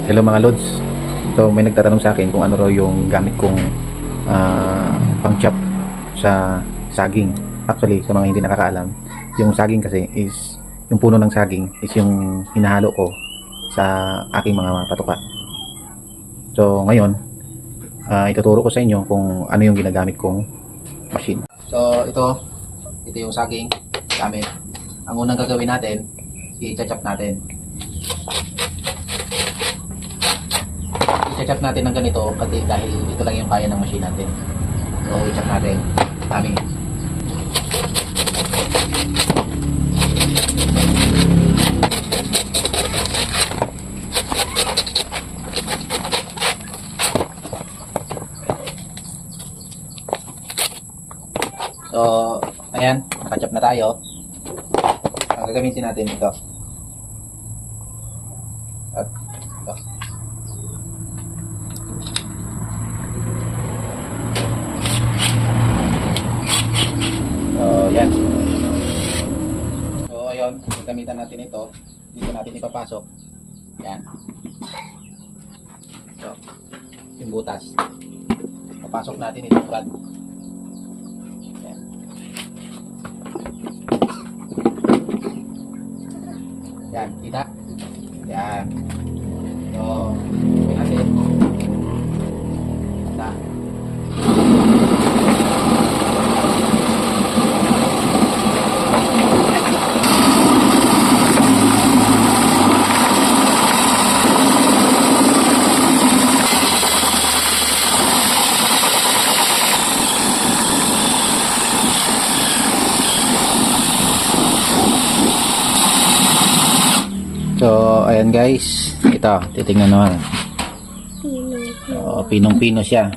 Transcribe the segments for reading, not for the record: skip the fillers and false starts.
Hello mga lods. So may nagtatanong sa akin kung ano raw yung gamit kong pang-chop sa saging. Actually, sa mga hindi nakakaalam, yung saging kasi is yung puno ng saging is yung hinahalo ko sa aking mga patuka. So ngayon, ituturo ko sa inyo kung ano yung ginagamit kong machine. So ito yung saging gamit. Ang unang gagawin natin, i-chop natin. I-chop natin ng ganito kasi dahil ito lang yung kaya ng machine natin. So i-chop natin. Dami. So ayan, nakachop na tayo. Ang gagamitin natin ito. At ito. So, yan. So, ayun. Gagamitan natin ito. Dito natin ipapasok. Yan. So, yung butas. Papasok natin ito. Yan. Yan. Kita? Yan. So, gawin natin. Kita. So, ayan guys. Ito, titingnan naman. Pinong-pino siya.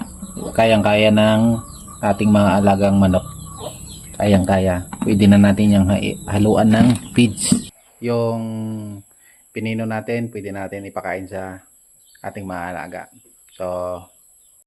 Kayang-kaya ng ating mga alagang manok. Kayang-kaya. Pwede na natin yung haluan ng feeds. Yung pinino natin, pwede natin ipakain sa ating mga alaga. So,